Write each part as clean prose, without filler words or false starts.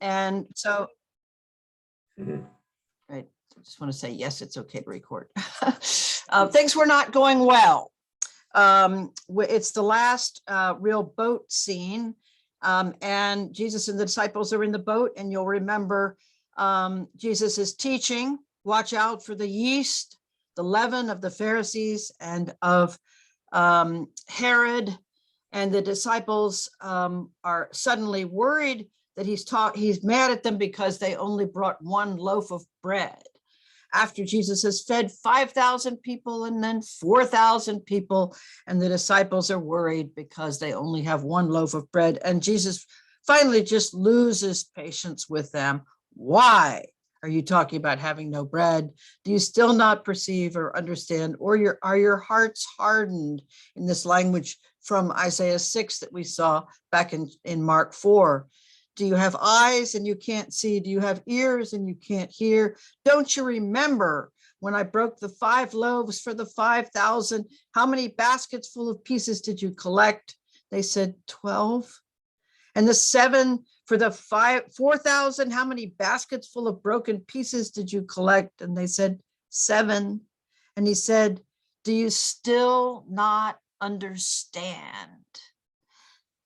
And so, Mhm. right, I just want to say, yes, it's okay to record. Things were not going well. It's the last real boat scene, and Jesus and the disciples are in the boat, and you'll remember Jesus is teaching, watch out for the yeast, the leaven of the Pharisees and of Herod, and the disciples are suddenly worried that he's mad at them because they only brought one loaf of bread. After Jesus has fed 5,000 people and then 4,000 people, and the disciples are worried because they only have one loaf of bread. And Jesus finally just loses patience with them. Why are you talking about having no bread? Do you still not perceive or understand, or are your hearts hardened? In this language from Isaiah 6 that we saw back in Mark 4. Do you have eyes and you can't see? Do you have ears and you can't hear? Don't you remember when I broke the 5 loaves for the 5,000? How many baskets full of pieces did you collect? They said 12. And the 7 for the 4,000, how many baskets full of broken pieces did you collect? And they said 7. And he said, do you still not understand?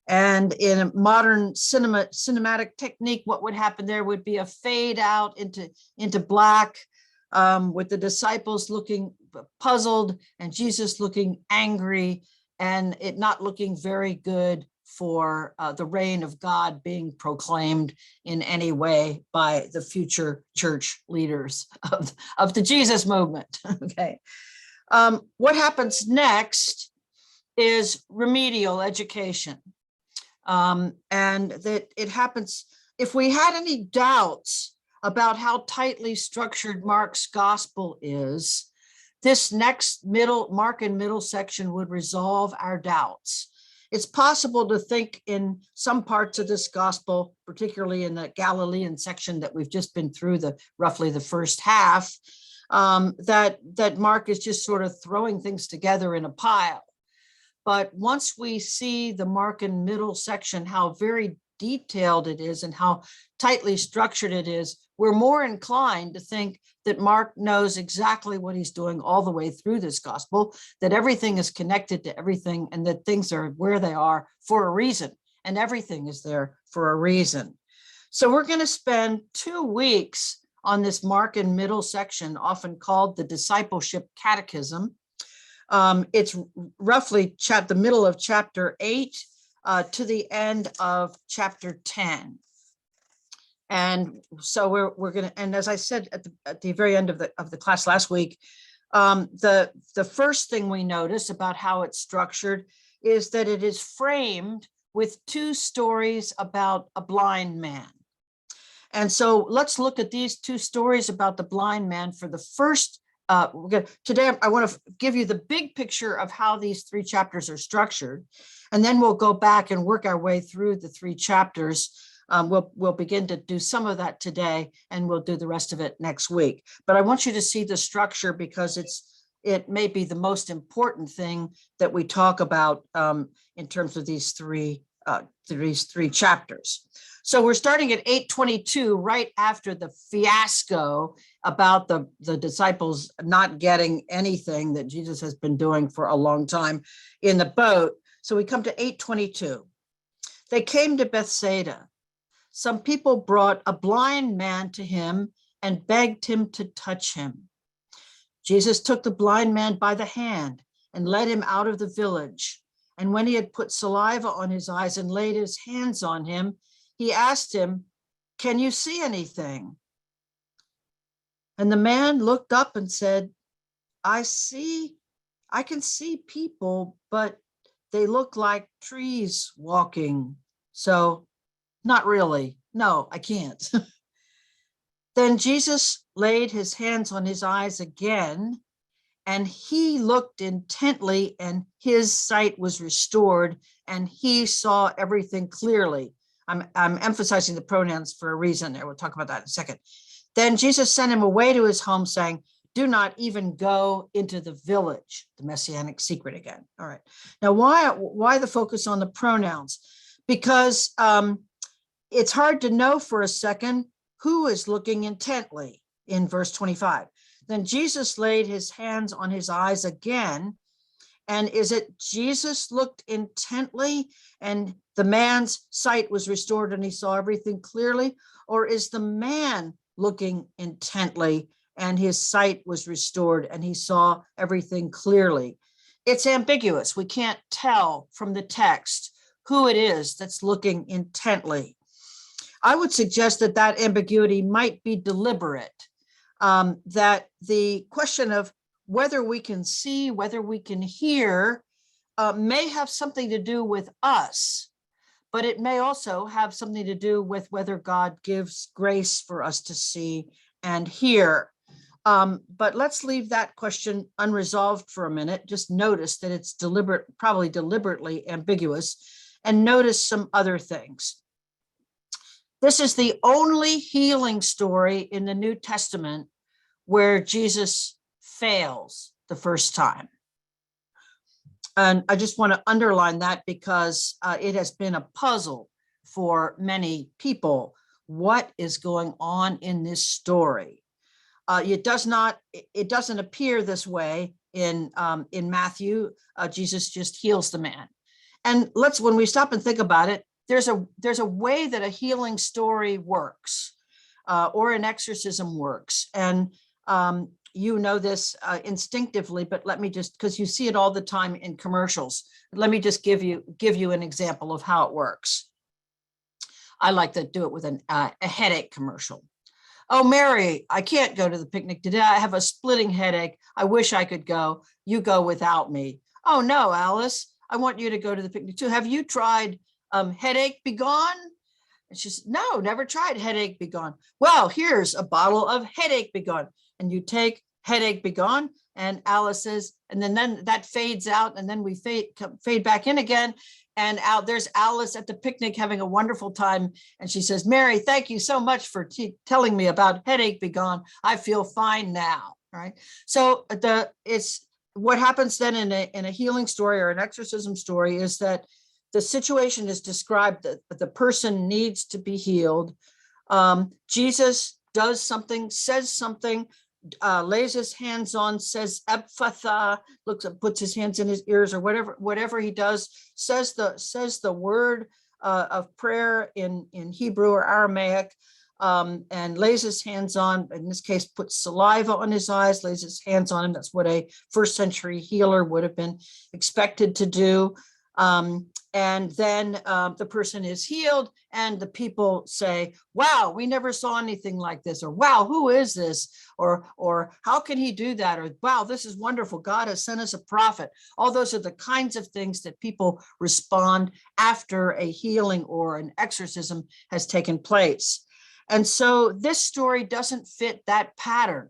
And in a modern cinematic technique, what would happen there would be a fade out into black, with the disciples looking puzzled and Jesus looking angry, and it not looking very good for the reign of God being proclaimed in any way by the future church leaders of the Jesus movement. Okay. What happens next is remedial education. And that it happens, if we had any doubts about how tightly structured Mark's gospel is, this next Mark and middle section would resolve our doubts. It's possible to think in some parts of this gospel, particularly in the Galilean section that we've just been through, roughly the first half, that Mark is just sort of throwing things together in a pile. But once we see the Mark and middle section, how very detailed it is and how tightly structured it is, we're more inclined to think that Mark knows exactly what he's doing all the way through this gospel, that everything is connected to everything, and that things are where they are for a reason, and everything is there for a reason. So we're going to spend 2 weeks on this Mark and middle section, often called the Discipleship Catechism. It's roughly the middle of chapter 8 to the end of chapter 10. And so we're going to, and as I said at the very end of the class last week, the first thing we notice about how it's structured is that it is framed with 2 stories about a blind man. And so let's look at these 2 stories about the blind man for the first. Today, I want to give you the big picture of how these 3 chapters are structured, and then we'll go back and work our way through the 3 chapters. We'll begin to do some of that today, and we'll do the rest of it next week. But I want you to see the structure because it may be the most important thing that we talk about in terms of these three chapters. So we're starting at 8:22, right after the fiasco about the disciples not getting anything that Jesus has been doing for a long time in the boat. So we come to 8:22. They came to Bethsaida. Some people brought a blind man to him and begged him to touch him. Jesus took the blind man by the hand and led him out of the village. And when he had put saliva on his eyes and laid his hands on him, he asked him, "Can you see anything?" And the man looked up and said, I can see people, but they look like trees walking. So not really. No, I can't. Then Jesus laid his hands on his eyes again, and he looked intently, and his sight was restored, and he saw everything clearly. I'm emphasizing the pronouns for a reason there. We'll talk about that in a second. Then Jesus sent him away to his home, saying, "Do not even go into the village." The messianic secret again. All right. Now, why the focus on the pronouns? Because it's hard to know for a second who is looking intently in verse 25. Then Jesus laid his hands on his eyes again. And is it Jesus looked intently and the man's sight was restored and he saw everything clearly? Or is the man looking intently and his sight was restored and he saw everything clearly? It's ambiguous. We can't tell from the text who it is that's looking intently. I would suggest that that ambiguity might be deliberate, that the question of whether we can see, whether we can hear, may have something to do with us, but it may also have something to do with whether God gives grace for us to see and hear. But let's leave that question unresolved for a minute. Just notice that it's deliberate, probably deliberately ambiguous, and notice some other things. This is the only healing story in the New Testament where Jesus fails the first time. And I just want to underline that because it has been a puzzle for many people. What is going on in this story? It doesn't appear this way in Matthew. Jesus just heals the man. And when we stop and think about it, there's a way that a healing story works, or an exorcism works. And you know this instinctively, but let me just, because you see it all the time in commercials, let me just give you an example of how it works. I like to do it with a headache commercial. Oh, Mary, I can't go to the picnic today. I have a splitting headache. I wish I could go. You go without me. Oh, no, Alice, I want you to go to the picnic too. Have you tried Headache Be Gone? And she said, no, never tried Headache Be Gone. Well, here's a bottle of Headache Be Gone. And you take Headache Be Gone, and Alice says, and then that fades out, and then we fade back in again. And there's Alice at the picnic having a wonderful time. And she says, Mary, thank you so much for telling me about Headache Be Gone. I feel fine now, right? So it's what happens then in a healing story or an exorcism story is that the situation is described that the person needs to be healed. Jesus does something, says something, lays his hands on, says Ephphatha, puts his hands in his ears, or whatever he does, says the word of prayer in Hebrew or Aramaic, and lays his hands on, in this case, puts saliva on his eyes, lays his hands on him. That's what a first century healer would have been expected to do. And then the person is healed, and the people say, wow, we never saw anything like this, or wow, who is this? Or how can he do that? Or wow, this is wonderful. God has sent us a prophet. All those are the kinds of things that people respond after a healing or an exorcism has taken place. And so this story doesn't fit that pattern.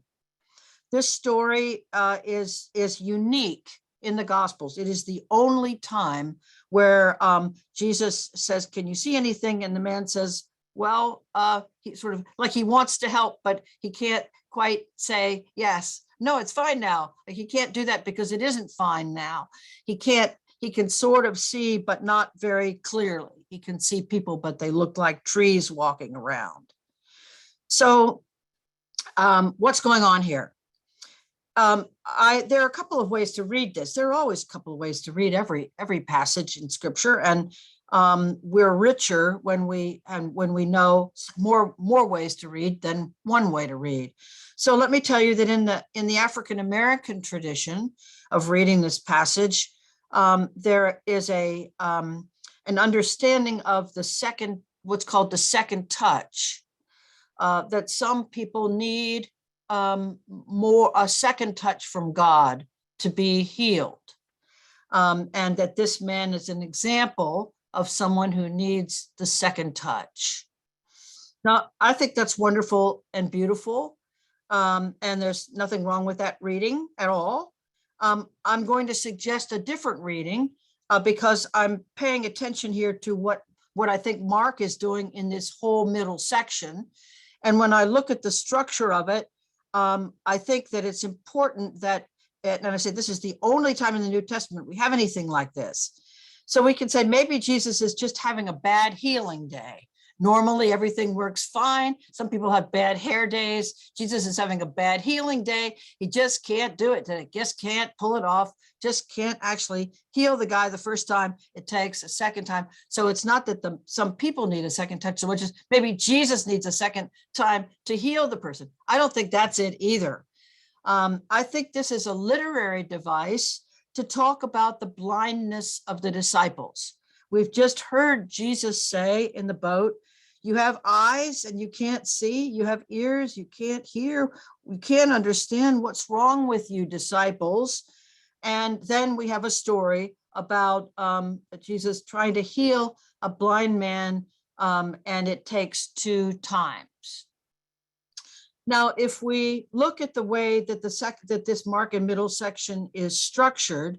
This story is unique in the Gospels. It is the only time where Jesus says, can you see anything? And the man says, well, he sort of like he wants to help, but he can't quite say, yes, no, it's fine now. Like he can't do that because it isn't fine now. He can sort of see, but not very clearly. He can see people, but they look like trees walking around. So what's going on here? There are a couple of ways to read this. There are always a couple of ways to read every passage in Scripture, and we're richer when we know more ways to read than one way to read. So let me tell you that in the African American tradition of reading this passage, there is an understanding of what's called the second touch, that some people need a second touch from God to be healed, and that this man is an example of someone who needs the second touch. Now, I think that's wonderful and beautiful, and there's nothing wrong with that reading at all. I'm going to suggest a different reading because I'm paying attention here to what I think Mark is doing in this whole middle section. And when I look at the structure of it, I think that it's important that, and I say this is the only time in the New Testament we have anything like this. So we can say maybe Jesus is just having a bad healing day. Normally, everything works fine. Some people have bad hair days. Jesus is having a bad healing day. He just can't do it. He just can't pull it off. Just can't actually heal the guy the first time. It takes a second time. So it's not that some people need a second touch so much as maybe Jesus needs a second time to heal the person. I don't think that's it either. I think this is a literary device to talk about the blindness of the disciples. We've just heard Jesus say in the boat, you have eyes and you can't see, you have ears, you can't hear, we can't understand what's wrong with you, disciples. And then we have a story about Jesus trying to heal a blind man, and it takes 2 times. Now, if we look at the way that this mark and middle section is structured,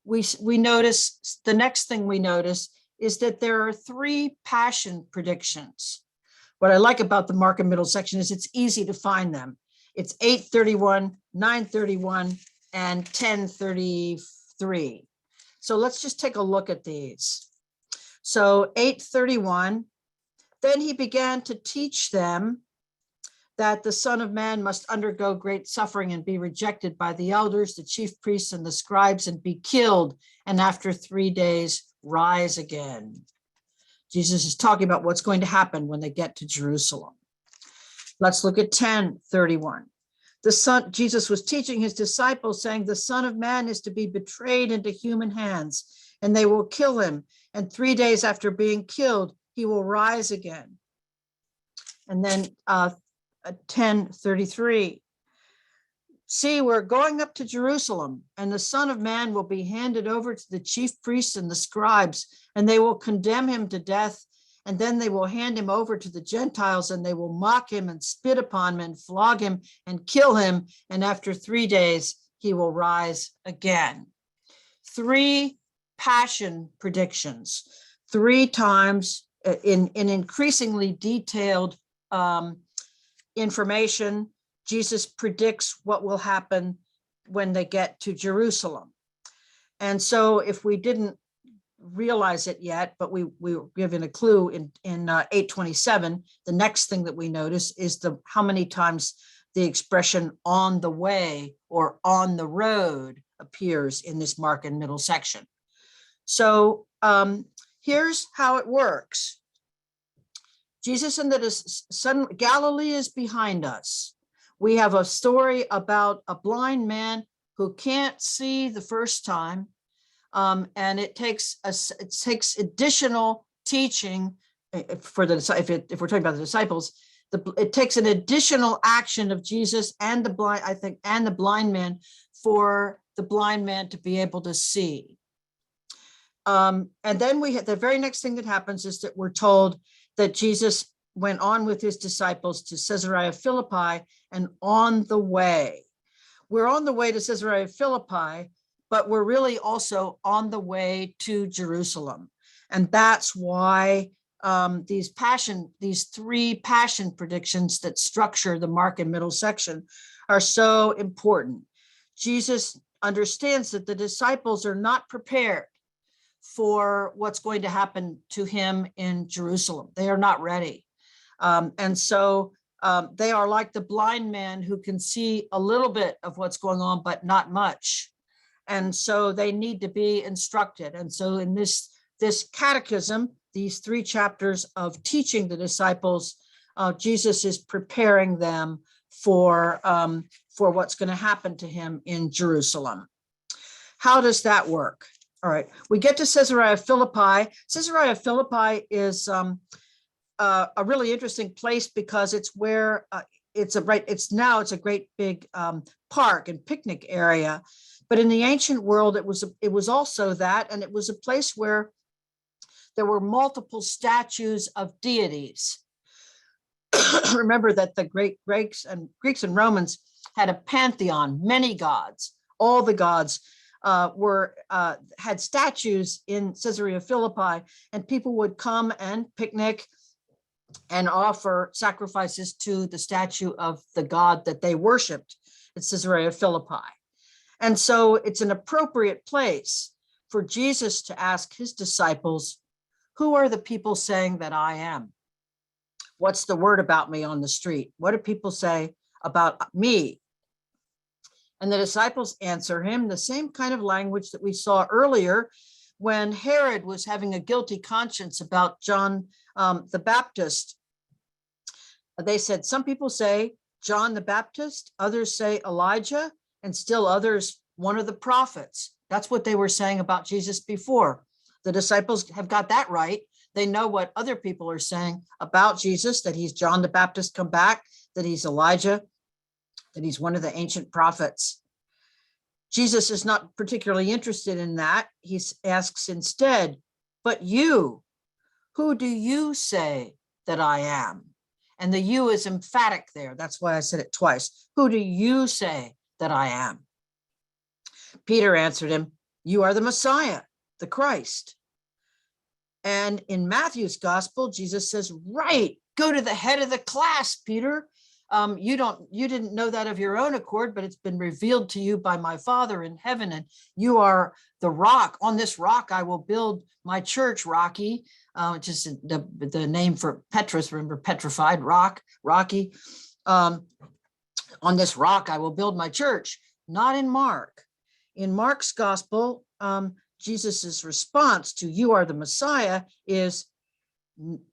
we notice the next thing we notice is that there are 3 passion predictions. What I like about the mark and middle section is it's easy to find them. It's 8:31, 9:31, and 10:33. So let's just take a look at these. So 8:31, then he began to teach them that the Son of Man must undergo great suffering and be rejected by the elders, the chief priests, and the scribes, and be killed, and after 3 days rise again. Jesus is talking about what's going to happen when they get to Jerusalem. Let's look at 10:31. Jesus was teaching his disciples, saying, the Son of Man is to be betrayed into human hands, and they will kill him. And 3 days after being killed, he will rise again. And then 10:33. See, we're going up to Jerusalem, and the Son of Man will be handed over to the chief priests and the scribes, and they will condemn him to death. And then they will hand him over to the Gentiles, and they will mock him and spit upon him and flog him and kill him. And after 3 days, he will rise again. 3 passion predictions, 3 times in increasingly detailed information. Jesus predicts what will happen when they get to Jerusalem. And so if we didn't realize it yet, but we were given a clue in 8:27, the next thing that we notice is how many times the expression on the way or on the road appears in this mark and middle section. So here's how it works. Jesus and the Son, Galilee is behind us. We have a story about a blind man who can't see the first time, and it takes additional teaching for if we're talking about the disciples. It takes an additional action of Jesus and the blind man for the blind man to be able to see. And then the very next thing that happens is that we're told that Jesus went on with his disciples to Caesarea Philippi, and on the way. We're on the way to Caesarea Philippi, but we're really also on the way to Jerusalem. And that's why these 3 passion predictions that structure the mark and middle section are so important. Jesus understands that the disciples are not prepared for what's going to happen to him in Jerusalem. They are not ready. And so they are like the blind man who can see a little bit of what's going on, but not much. And so they need to be instructed. And so in this catechism, these 3 chapters of teaching the disciples, Jesus is preparing them for what's going to happen to him in Jerusalem. How does that work? All right, we get to Caesarea Philippi. Caesarea Philippi is a really interesting place because it's where it's a great big park and picnic area. But in the ancient world, it was also that, and it was a place where there were multiple statues of deities. Remember that the Greeks and Romans had a pantheon, many gods. All the gods had statues in Caesarea Philippi, and people would come and picnic and offer sacrifices to the statue of the god that they worshiped at Caesarea Philippi. And so it's an appropriate place for Jesus to ask his disciples, who are the people saying that I am? What's the word about me on the street? What do people say about me? And the disciples answer him the same kind of language that we saw earlier when Herod was having a guilty conscience about John the Baptist. They said, some people say John the Baptist, others say Elijah, and still others, one of the prophets. That's what they were saying about Jesus before. The disciples have got that right. They know what other people are saying about Jesus, that he's John the Baptist come back, that he's Elijah, that he's one of the ancient prophets. Jesus is not particularly interested in that. He asks instead, but you, who do you say that I am? And the you is emphatic there. That's why I said it twice. Who do you say that I am? Peter answered him, you are the Messiah, the Christ. And in Matthew's gospel, Jesus says, right, go to the head of the class, Peter. You didn't know that of your own accord, but it's been revealed to you by my Father in heaven. And you are the rock. On this rock, I will build my church, Rocky, which is the name for Petrus. Remember, petrified rock, Rocky. On this rock, I will build my church. Not in Mark. In Mark's gospel, Jesus's response to you are the Messiah is,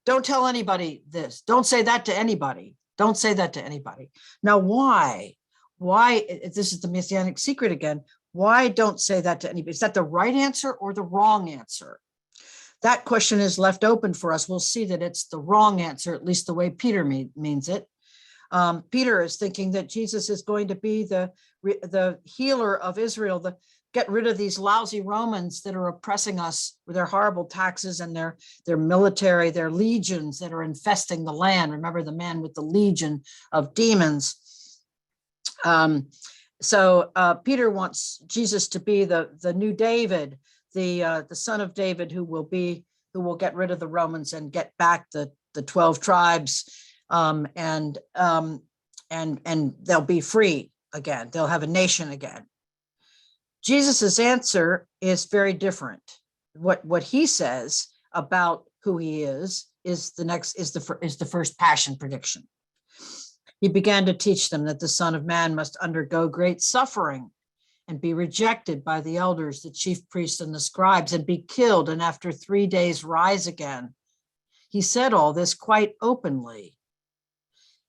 don't tell anybody this. Don't say that to anybody. Don't say that to anybody. Now, why? This is the messianic secret again. Why don't say that to anybody? Is that the right answer or the wrong answer? That question is left open for us. We'll see that it's the wrong answer, at least the way Peter means it. Peter is thinking that Jesus is going to be the healer of Israel, get rid of these lousy Romans that are oppressing us with their horrible taxes and their military, their legions that are infesting the land. Remember the man with the legion of demons. So Peter wants Jesus to be the new David, the son of David, who will get rid of the Romans and get back the 12 tribes, and they'll be free again. They'll have a nation again. Jesus's answer is very different. What he says about who he is the first passion prediction. He began to teach them that the Son of Man must undergo great suffering and be rejected by the elders, the chief priests, and the scribes, and be killed, and after 3 days rise again. He said all this quite openly.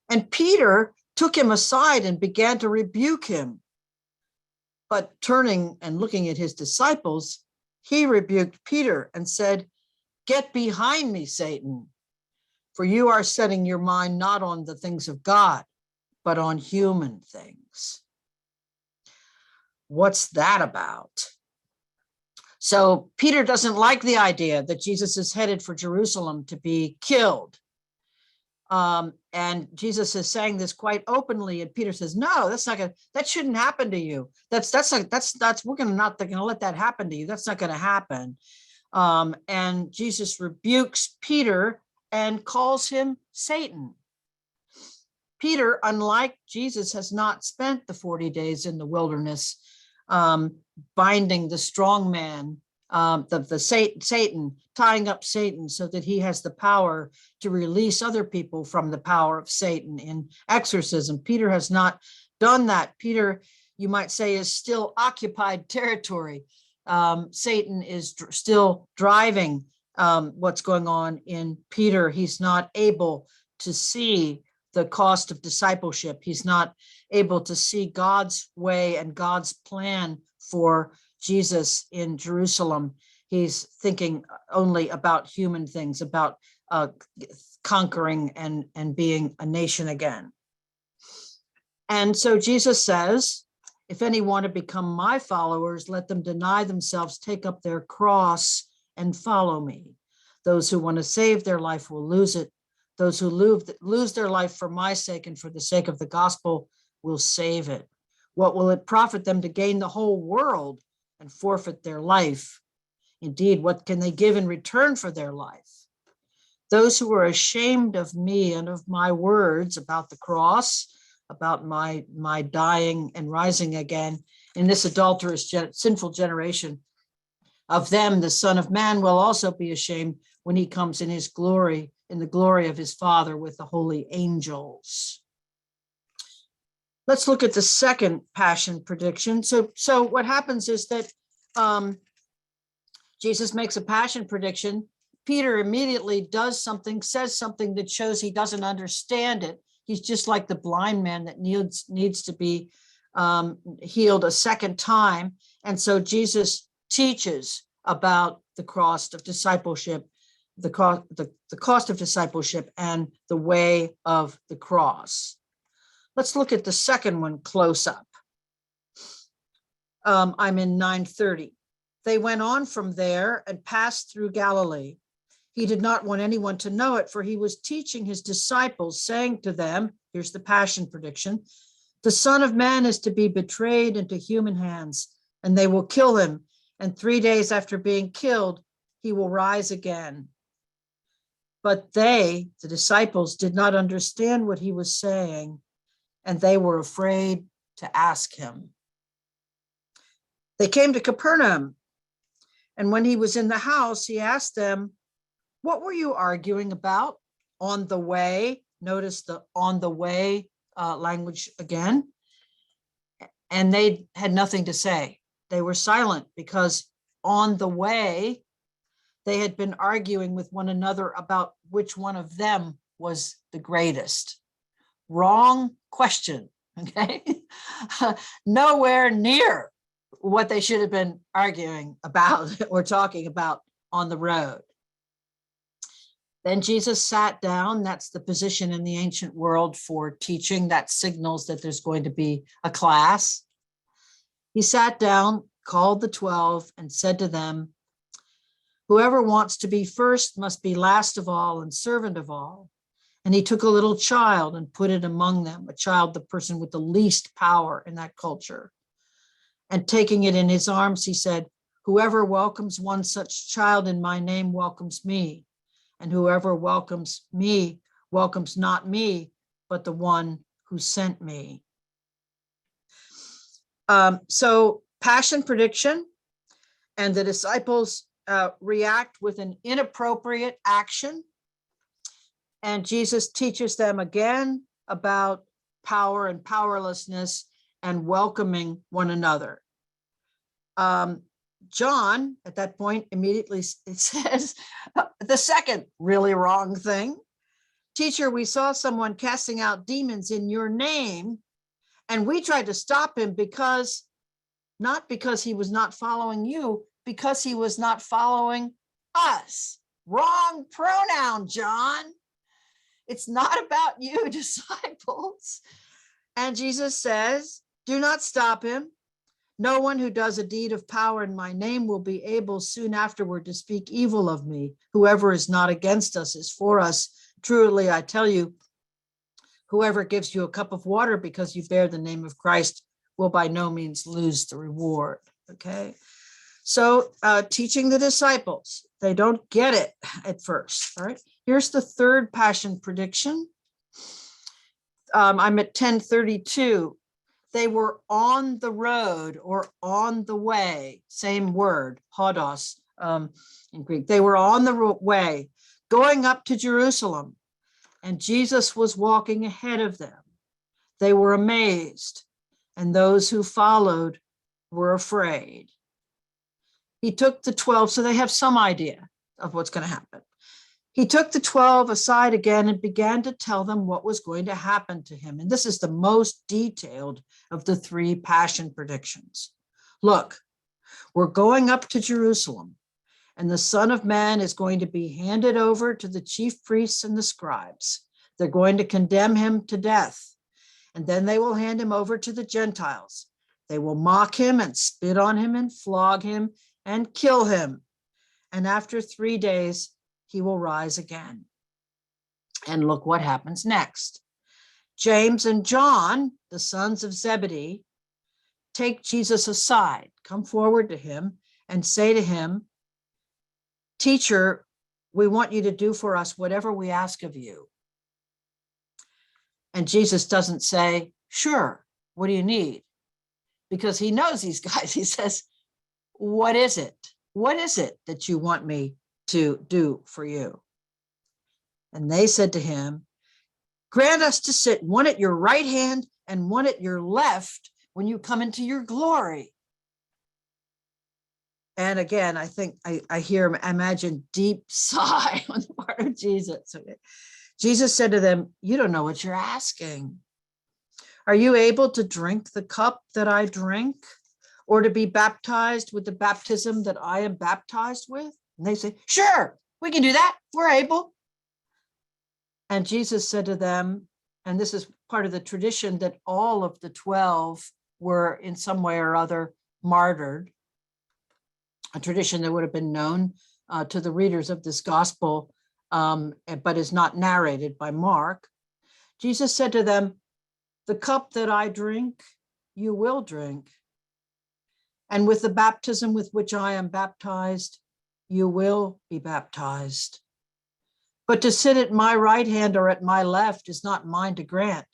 And Peter took him aside and began to rebuke him. But turning and looking at his disciples, he rebuked Peter and said, get behind me, Satan, for you are setting your mind not on the things of God, but on human things. What's that about? So Peter doesn't like the idea that Jesus is headed for Jerusalem to be killed. And Jesus is saying this quite openly, and Peter says, no, that shouldn't happen to you. We're not going to let that happen to you. That's not going to happen. And Jesus rebukes Peter and calls him Satan. Peter, unlike Jesus, has not spent the 40 days in the wilderness, binding the strong man, Satan, tying up Satan so that he has the power to release other people from the power of Satan in exorcism. Peter has not done that. Peter, you might say, is still occupied territory. Satan is still driving what's going on in Peter. He's not able to see the cost of discipleship. He's not able to see God's way and God's plan for Jesus in Jerusalem. He's thinking only about human things, about conquering and being a nation again. And so Jesus says, if any want to become my followers, let them deny themselves, take up their cross and follow me. Those who want to save their life will lose it. Those who lose their life for my sake and for the sake of the gospel will save it. What will it profit them to gain the whole world and forfeit their life? Indeed, what can they give in return for their life? Those who are ashamed of me and of my words about the cross, about my dying and rising again in this adulterous, sinful generation, of them the Son of Man will also be ashamed when he comes in his glory in the glory of his Father with the holy angels. Let's look at the second passion prediction. So what happens is that Jesus makes a passion prediction. Peter immediately does something, says something that shows he doesn't understand it. He's just like the blind man that needs to be healed a second time. And so Jesus teaches about the cost of discipleship, the cost of discipleship and the way of the cross. Let's look at the second one close up. I'm in 9:30. They went on from there and passed through Galilee. He did not want anyone to know it, for he was teaching his disciples, saying to them, here's the passion prediction, the Son of Man is to be betrayed into human hands, and they will kill him. And 3 days after being killed, he will rise again. But they, the disciples, did not understand what he was saying, and they were afraid to ask him. They came to Capernaum, and when he was in the house, he asked them, what were you arguing about on the way? Notice the on the way language again. And they had nothing to say. They were silent because on the way, they had been arguing with one another about which one of them was the greatest. Wrong question, okay? Nowhere near what they should have been arguing about or talking about on the road. Then Jesus sat down. That's the position in the ancient world for teaching. That signals that there's going to be a class. He sat down, called the 12, and said to them, whoever wants to be first must be last of all and servant of all. And he took a little child and put it among them, a child, the person with the least power in that culture. And taking it in his arms, he said, whoever welcomes one such child in my name welcomes me. And whoever welcomes me welcomes not me, but the one who sent me. So passion prediction, and the disciples react with an inappropriate action. And Jesus teaches them again about power and powerlessness and welcoming one another. John, at that point, immediately says the second really wrong thing. Teacher, we saw someone casting out demons in your name, and we tried to stop him not because he was not following you, because he was not following us. Wrong pronoun, John. It's not about you, disciples. And Jesus says, do not stop him. No one who does a deed of power in my name will be able soon afterward to speak evil of me. Whoever is not against us is for us. Truly, I tell you, whoever gives you a cup of water because you bear the name of Christ will by no means lose the reward. Okay. So teaching the disciples, they don't get it at first. All right. Here's the third passion prediction. I'm at 10:32. They were on the road or on the way, same word, hodos in Greek. They were on the way, going up to Jerusalem, and Jesus was walking ahead of them. They were amazed, and those who followed were afraid. He took the 12, so they have some idea of what's going to happen. He took the 12 aside again and began to tell them what was going to happen to him. And this is the most detailed of the three passion predictions. Look, we're going up to Jerusalem, and the Son of Man is going to be handed over to the chief priests and the scribes. They're going to condemn him to death, and then they will hand him over to the Gentiles. They will mock him and spit on him and flog him and kill him. And after 3 days, he will rise again. And look what happens next. James and John, the sons of Zebedee, take Jesus aside, come forward to him and say to him, Teacher, we want you to do for us whatever we ask of you. And Jesus doesn't say, sure, what do you need? Because he knows these guys. He says, what is it? What is it that you want me to do for you? And they said to him, grant us to sit one at your right hand and one at your left when you come into your glory. And again, I think I imagine deep sigh on the part of Jesus. Okay. Jesus said to them, you don't know what you're asking. Are you able to drink the cup that I drink, or to be baptized with the baptism that I am baptized with? And they say, sure, we can do that. We're able. And Jesus said to them, and this is part of the tradition, that all of the 12 were in some way or other martyred, a tradition that would have been known to the readers of this gospel, but is not narrated by Mark. Jesus said to them, the cup that I drink, you will drink. And with the baptism with which I am baptized, you will be baptized. But to sit at my right hand or at my left is not mine to grant,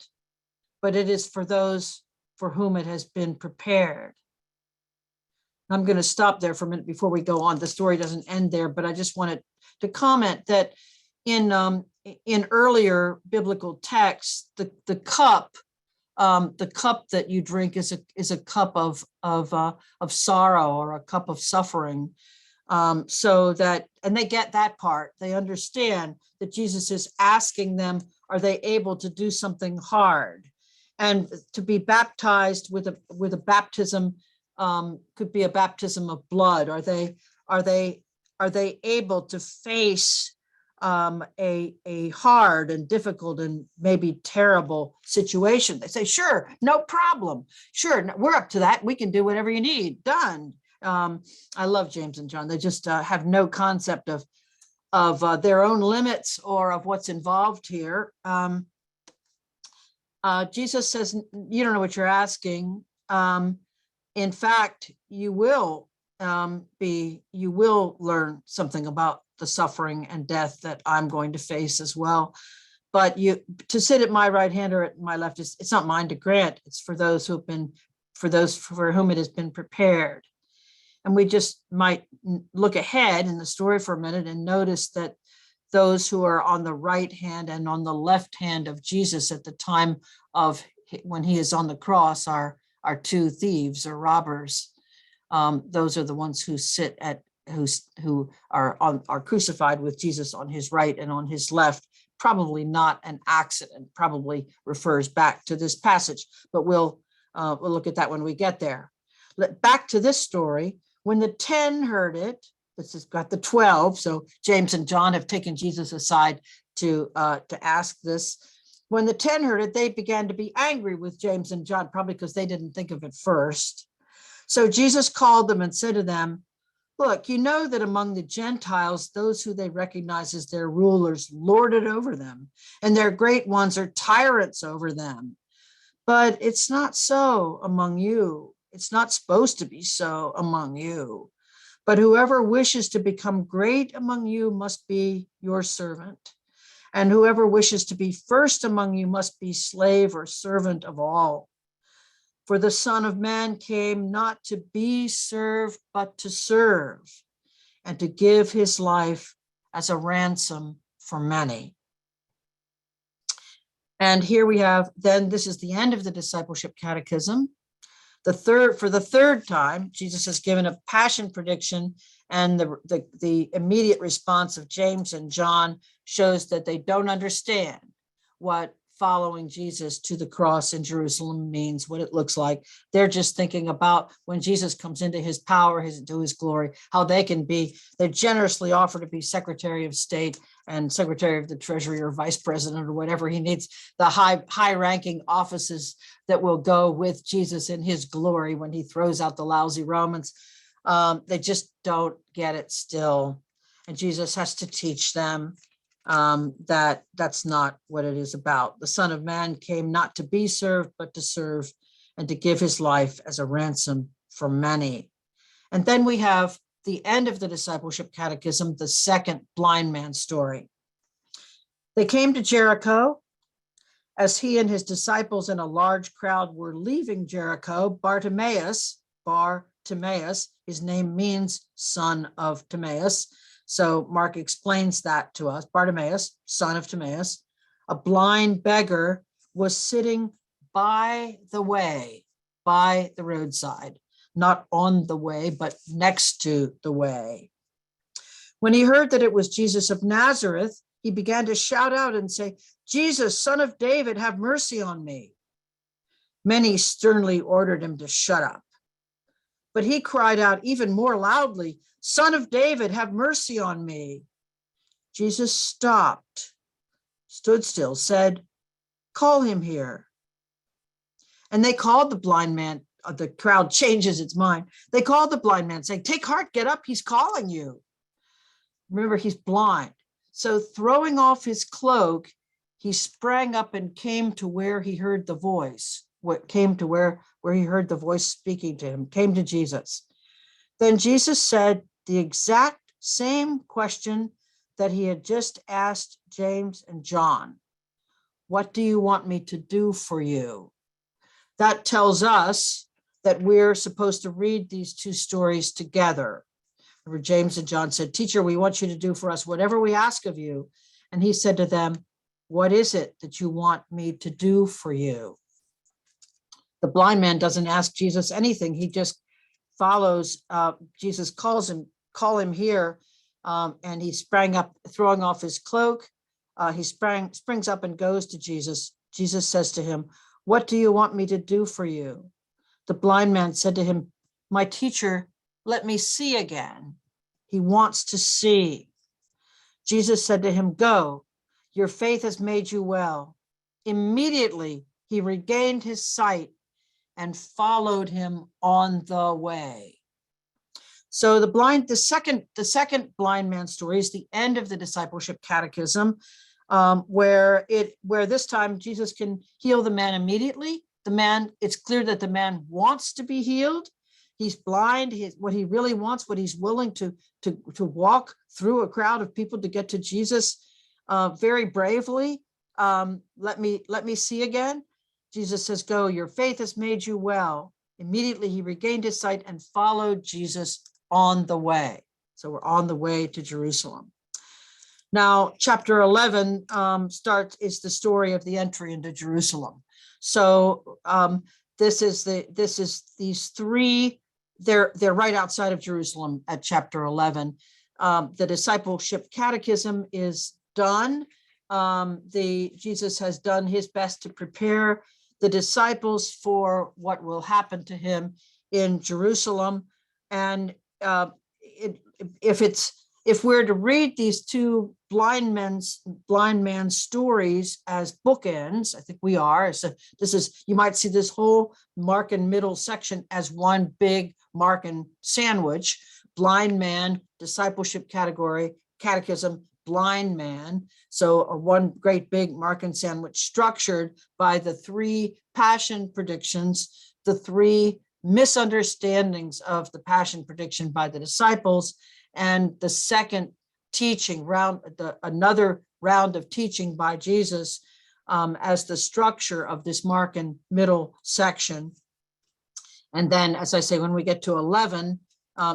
but it is for those for whom it has been prepared. I'm going to stop there for a minute before we go on. The story doesn't end there, but I just wanted to comment that in earlier biblical texts, the cup that you drink is a cup of sorrow, or a cup of suffering. So that, and they get that part. They understand that Jesus is asking them, are they able to do something hard? And to be baptized with a baptism could be a baptism of blood. Are they able to face a hard and difficult and maybe terrible situation? They say, sure, no problem. Sure, we're up to that. We can do whatever you need. Done. I love James and John. They just have no concept of their own limits or of what's involved here. Jesus says, you don't know what you're asking. In fact, you will learn something about the suffering and death that I'm going to face as well. But to sit at my right hand or at my left, it's not mine to grant. It's for those for whom it has been prepared. And we just might look ahead in the story for a minute and notice that those who are on the right hand and on the left hand of Jesus at the time of when he is on the cross are two thieves or robbers. Those are the ones who sit who are crucified with Jesus on his right and on his left. Probably not an accident. Probably refers back to this passage, but we'll look at that when we get there. Back to this story. When the 10 heard it, this has got the 12. So James and John have taken Jesus aside to ask this. When the 10 heard it, they began to be angry with James and John, probably because they didn't think of it first. So Jesus called them and said to them, look, you know that among the Gentiles, those who they recognize as their rulers lord it over them, and their great ones are tyrants over them. But it's not so among you. It's not supposed to be so among you. But whoever wishes to become great among you must be your servant. And whoever wishes to be first among you must be slave or servant of all. For the Son of Man came not to be served, but to serve, and to give his life as a ransom for many. And here we have, then this is the end of the Discipleship Catechism. For the third time, Jesus has given a passion prediction, and the immediate response of James and John shows that they don't understand what following Jesus to the cross in Jerusalem means, what it looks like. They're just thinking about when Jesus comes into his power, into his glory, how they generously offer to be Secretary of State and Secretary of the Treasury or Vice President or whatever he needs, the high-ranking offices that will go with Jesus in his glory when he throws out the lousy Romans. They just don't get it still. And Jesus has to teach them that that's not what it is about. The Son of Man came not to be served, but to serve and to give his life as a ransom for many. And then we have the end of the Discipleship Catechism, the second blind man story. They came to Jericho. As he and his disciples and a large crowd were leaving Jericho, Bartimaeus, his name means son of Timaeus, So Mark explains that to us. Bartimaeus, son of Timaeus, a blind beggar, was sitting by the way, by the roadside, not on the way, but next to the way. When he heard that it was Jesus of Nazareth, he began to shout out and say, "Jesus, son of David, have mercy on me." Many sternly ordered him to shut up. But he cried out even more loudly, "Son of David, have mercy on me." Jesus stopped, stood still, said, "Call him here." And they called the blind man. The crowd changes its mind. They called the blind man, saying, "Take heart, get up, he's calling you." Remember, he's blind. So throwing off his cloak, he sprang up and came to where he heard the voice. Came to where he heard the voice speaking to him, came to Jesus. Then Jesus said the exact same question that he had just asked James and John. "What do you want me to do for you?" That tells us that we're supposed to read these two stories together. Remember, James and John said, "Teacher, we want you to do for us whatever we ask of you." And he said to them, "What is it that you want me to do for you?" The blind man doesn't ask Jesus anything. He just follows. Jesus call him here. And he sprang up, throwing off his cloak. He springs up and goes to Jesus. Jesus says to him, "What do you want me to do for you?" The blind man said to him, "My teacher, let me see again." He wants to see. Jesus said to him, "Go, your faith has made you well." Immediately he regained his sight and followed him on the way. So the second blind man story is the end of the Discipleship Catechism, where this time Jesus can heal the man immediately. It's clear that the man wants to be healed. He's blind. What he really wants, what he's willing to walk through a crowd of people to get to Jesus very bravely. Let me see again. Jesus says, "Go, your faith has made you well." Immediately he regained his sight and followed Jesus on the way. So we're on the way to Jerusalem. Now, chapter 11 is the story of the entry into Jerusalem. So this is these three. They're right outside of Jerusalem at chapter 11. The Discipleship Catechism is done. Jesus has done his best to prepare the disciples for what will happen to him in Jerusalem. And if we're to read these two blind man's stories as bookends, I think we are. So you might see this whole Markan middle section as one big Markan sandwich: blind man, discipleship catechism, blind man. So one great big Markan sandwich structured by the three passion predictions, the three misunderstandings of the passion prediction by the disciples, and the second teaching round, another round of teaching by Jesus as the structure of this Markan middle section. And then, as I say, when we get to 11,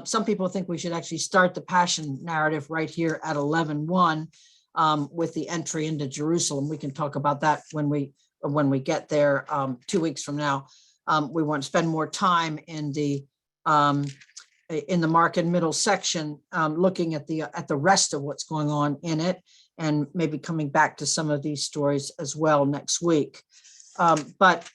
some people think we should actually start the passion narrative right here at 11:1 with the entry into Jerusalem. We can talk about that when we get there 2 weeks from now. We want to spend more time in the Markan middle section, looking at the rest of what's going on in it, and maybe coming back to some of these stories as well next week. But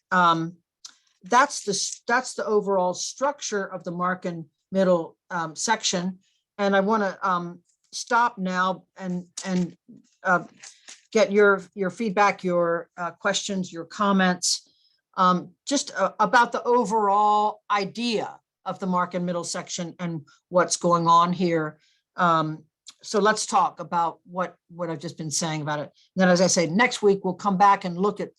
that's the overall structure of the Markan middle section. And I want to stop now and get your feedback, your questions, your comments, just about the overall idea of the Markan middle section and what's going on here. So let's talk about what I've just been saying about it. And then, as I say, next week we'll come back and look at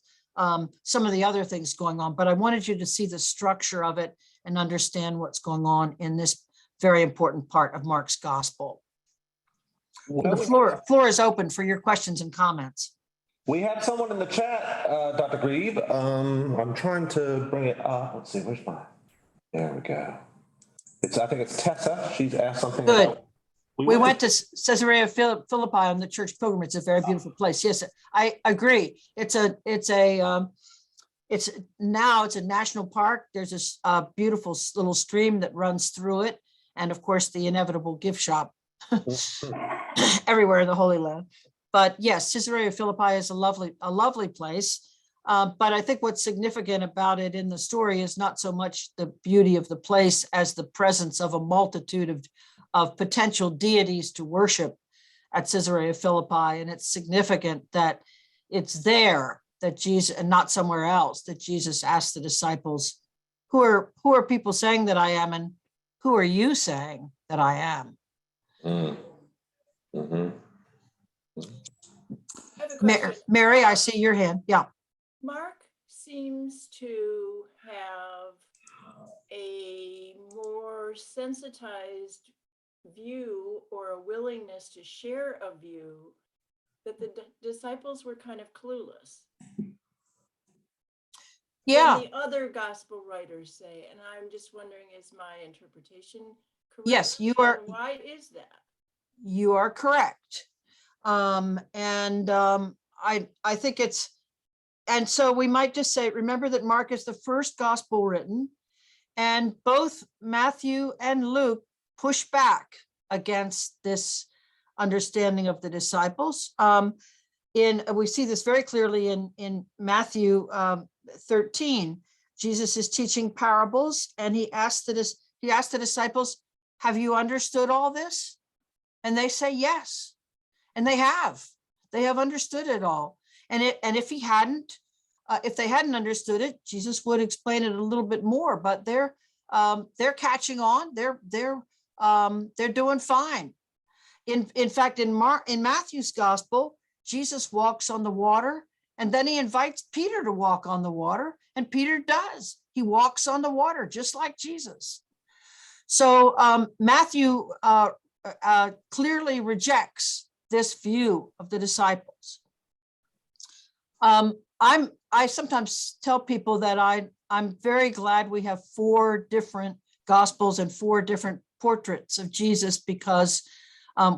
some of the other things going on. But I wanted you to see the structure of it and understand what's going on in this very important part of Mark's gospel. The floor is open for your questions and comments. We have someone in the chat, Dr. Grieb. I'm trying to bring it up. Let's see, where's mine? There we go. I think it's Tessa. She's asked something Good. about We went to Caesarea Philippi on the church pilgrimage. It's a very beautiful place. Yes, I agree. It's now a national park. There's a beautiful little stream that runs through it. And of course, the inevitable gift shop everywhere in the Holy Land. But yes, Caesarea Philippi is a lovely place. But I think what's significant about it in the story is not so much the beauty of the place as the presence of a multitude of potential deities to worship at Caesarea Philippi. And it's significant that it's there that Jesus, and not somewhere else, that Jesus asked the disciples, who are people saying that I am, and who are you saying that I am? Mm-hmm. I have a question. Mary, I see your hand. Yeah. Mark seems to have a more sensitized view or a willingness to share a view that the disciples were kind of clueless. Yeah. Than the other gospel writers say, and I'm just wondering, is my interpretation correct? Yes, you are. And why is that? You are correct. I think it's, and so we might just say, remember that Mark is the first gospel written, and both Matthew and Luke push back against this understanding of the disciples. We see this very clearly in Matthew 13. Jesus is teaching parables, and he asked the disciples, have you understood all this? And they say yes. And they have understood it all. And if they hadn't understood it, Jesus would explain it a little bit more, but they're catching on. They're doing fine. In fact, in Matthew's gospel, Jesus walks on the water, and then he invites Peter to walk on the water, and Peter does. He walks on the water just like Jesus. So Matthew clearly rejects this view of the disciples. I sometimes tell people that I'm very glad we have 4 different gospels and 4 different portraits of Jesus, because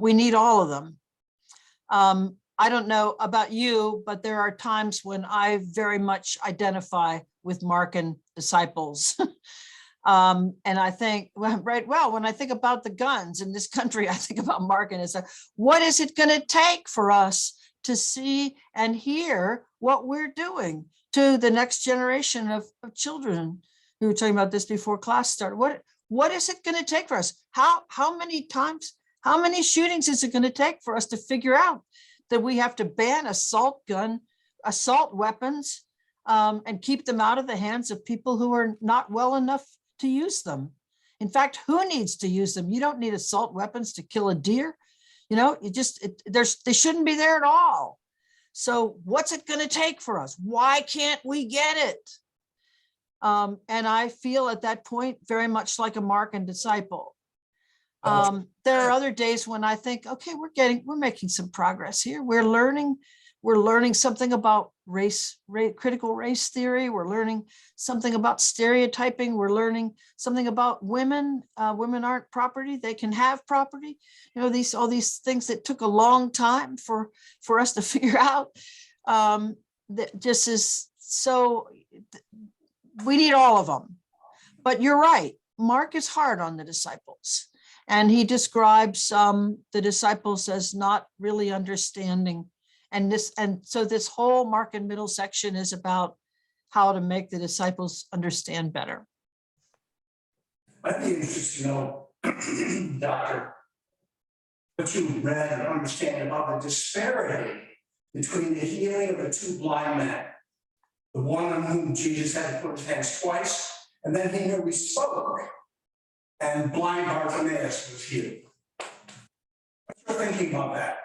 we need all of them. I don't know about you, but there are times when I very much identify with Mark and disciples. And I think, when I think about the guns in this country, I think about Mark, and it's like, what is it going to take for us to see and hear what we're doing to the next generation of children? We were talking about this before class started. What is it going to take for us? How many shootings is it going to take for us to figure out that we have to ban assault weapons, and keep them out of the hands of people who are not well enough to use them? In fact, who needs to use them? You don't need assault weapons to kill a deer. They shouldn't be there at all. So what's it going to take for us? Why can't we get it? And I feel at that point very much like a Mark and disciple. There are other days when I think, okay, we're making some progress here. We're learning something about critical race theory. We're learning something about stereotyping. We're learning something about women. Women aren't property. They can have property. All these things that took a long time for us to figure out. That just is so, we need all of them. But you're right. Mark is hard on the disciples. And he describes the disciples as not really understanding. And so this whole Mark and middle section is about how to make the disciples understand better. I'd be interested to know, Doctor, what you read or understand about the disparity between the healing of the 2 blind men, the one on whom Jesus had to put his hands twice, and then he merely spoke, and blind Bartimaeus was healed. What's your thinking about that?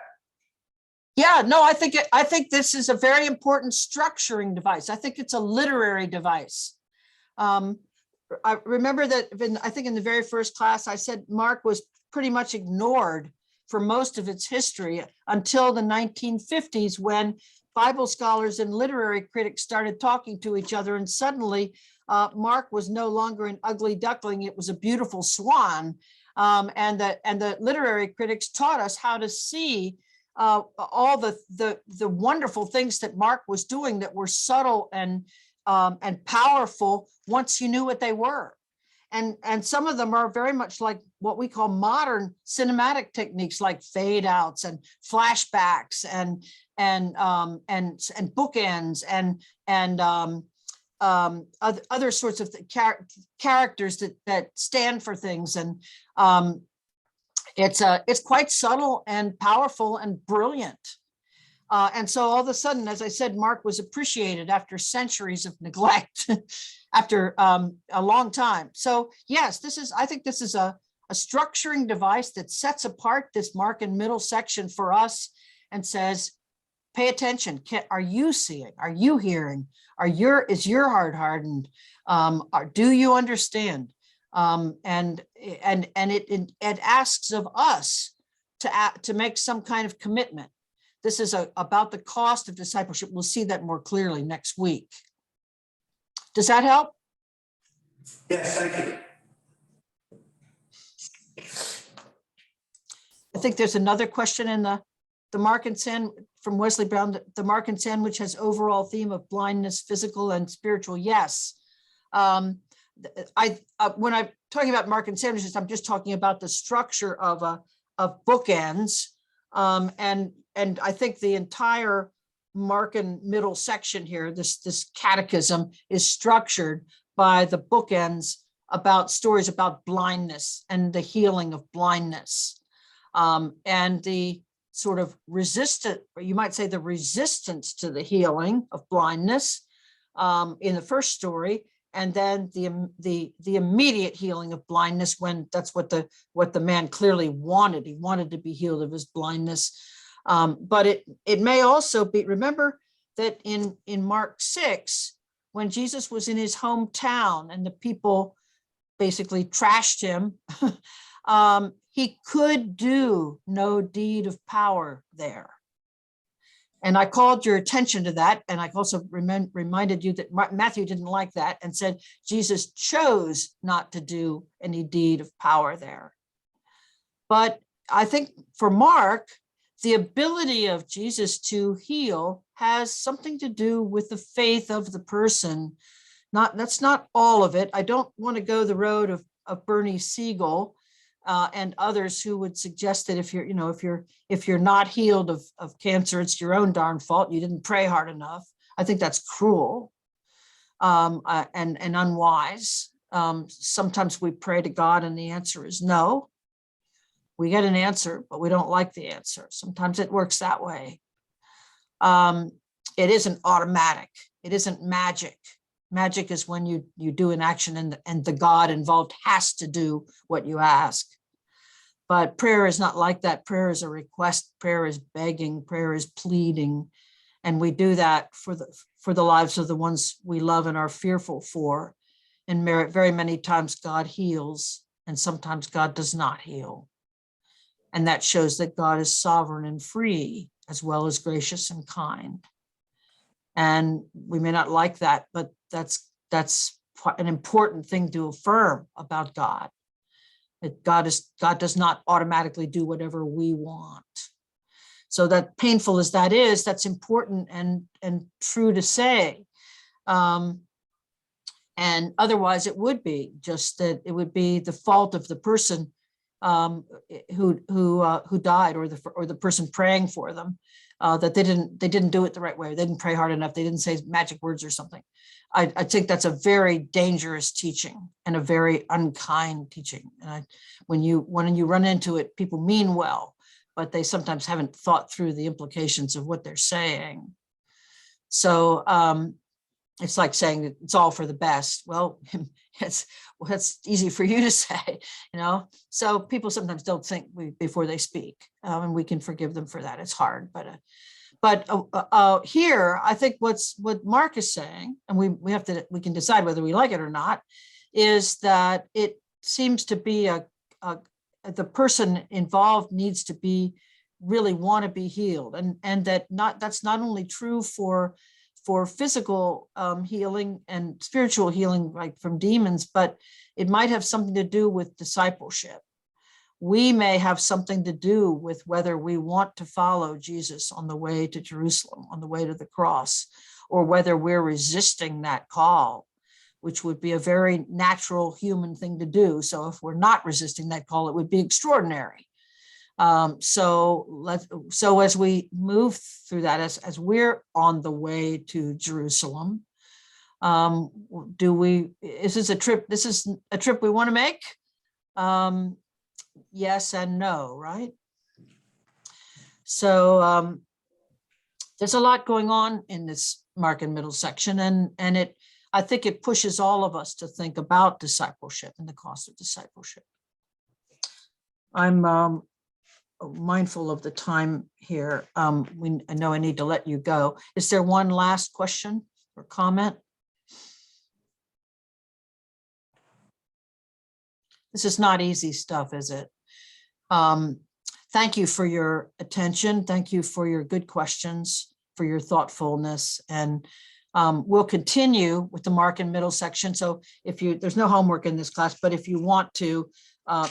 Yeah, no, I think this is a very important structuring device. I think it's a literary device. I remember that I think in the very first class, I said Mark was pretty much ignored for most of its history until the 1950s, when Bible scholars and literary critics started talking to each other, and suddenly Mark was no longer an ugly duckling. It was a beautiful swan. And the literary critics taught us how to see all the wonderful things that Mark was doing that were subtle and powerful once you knew what they were. And some of them are very much like what we call modern cinematic techniques, like fade outs and flashbacks and bookends and other sorts of characters that stand for things. And it's quite subtle and powerful and brilliant. And so all of a sudden, as I said, Mark was appreciated after centuries of neglect, after a long time. So yes, I think this is a structuring device that sets apart this Mark and middle section for us and says, pay attention. Are you seeing? Are you hearing? Is your heart hardened? Do you understand? And it asks of us to make some kind of commitment. This is about the cost of discipleship. We'll see that more clearly next week. Does that help? Yes, thank you. I think there's another question in the Mark and Sandwich from Wesley Brown. The Mark and Sandwich has overall theme of blindness, physical and spiritual. Yes. When I'm talking about Mark and Sandwiches, I'm just talking about the structure of bookends. And I think the entire Mark and middle section here, this catechism, is structured by the bookends about stories about blindness and the healing of blindness. And the sort of resistant, or you might say the resistance to the healing of blindness in the first story, and then the immediate healing of blindness when that's what the man clearly wanted. He wanted to be healed of his blindness. But it may also be, remember that in Mark 6, when Jesus was in his hometown and the people basically trashed him, he could do no deed of power there. And I called your attention to that. And I also reminded you that Matthew didn't like that and said, Jesus chose not to do any deed of power there. But I think for Mark, the ability of Jesus to heal has something to do with the faith of the person. That's not all of it. I don't want to go the road of Bernie Siegel and others who would suggest that if you're not healed of cancer, it's your own darn fault. You didn't pray hard enough. I think that's cruel and unwise. Sometimes we pray to God and the answer is no. We get an answer, but we don't like the answer. Sometimes it works that way. It isn't automatic. It isn't magic. Magic is when you do an action and the God involved has to do what you ask. But prayer is not like that. Prayer is a request. Prayer is begging. Prayer is pleading. And we do that for the lives of the ones we love and are fearful for. And very many times God heals, and sometimes God does not heal. And that shows that God is sovereign and free, as well as gracious and kind. And we may not like that, but that's an important thing to affirm about God. That God does not automatically do whatever we want. So that painful as that is, that's important and true to say. And otherwise it would be just that it would be the fault of the person who died, or the person praying for them, that they didn't do it the right way. They didn't pray hard enough. They didn't say magic words or something. I think that's a very dangerous teaching and a very unkind teaching. And when you run into it, people mean well, but they sometimes haven't thought through the implications of what they're saying. So it's like saying that it's all for the best. Well, that's easy for you to say, So people sometimes don't think before they speak, and we can forgive them for that. It's hard, but here I think what Mark is saying, and we can decide whether we like it or not, is that it seems to be the person involved needs to really want to be healed, and that's not only true for physical healing and spiritual healing, like from demons, but it might have something to do with discipleship. we may have something to do with whether we want to follow Jesus on the way to Jerusalem, on the way to the cross, or whether we're resisting that call, which would be a very natural human thing to do. So if we're not resisting that call, it would be extraordinary. So as we move through that, as we're on the way to Jerusalem, is this a trip? This is a trip we want to make? Yes and no, right? So there's a lot going on in this Mark and Middle section, and I think it pushes all of us to think about discipleship and the cost of discipleship. I'm mindful of the time here. I know I need to let you go. Is there one last question or comment? This is not easy stuff, is it? Thank you for your attention. Thank you for your good questions, for your thoughtfulness. And we'll continue with the Mark and Middle section. So there's no homework in this class, but if you want to,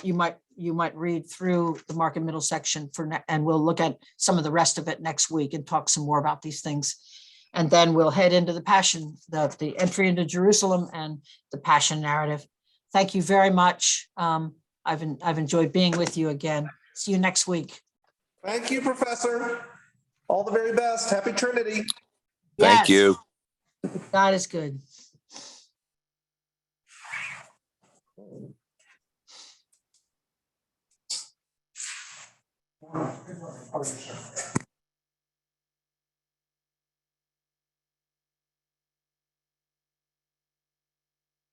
you might read through the Mark and Middle section and we'll look at some of the rest of it next week and talk some more about these things. And then we'll head into the Passion, the entry into Jerusalem and the Passion narrative. Thank you very much. I've enjoyed being with you again. See you next week. Thank you, Professor. All the very best. Happy Trinity. Thank you. God is good. Oh, sure.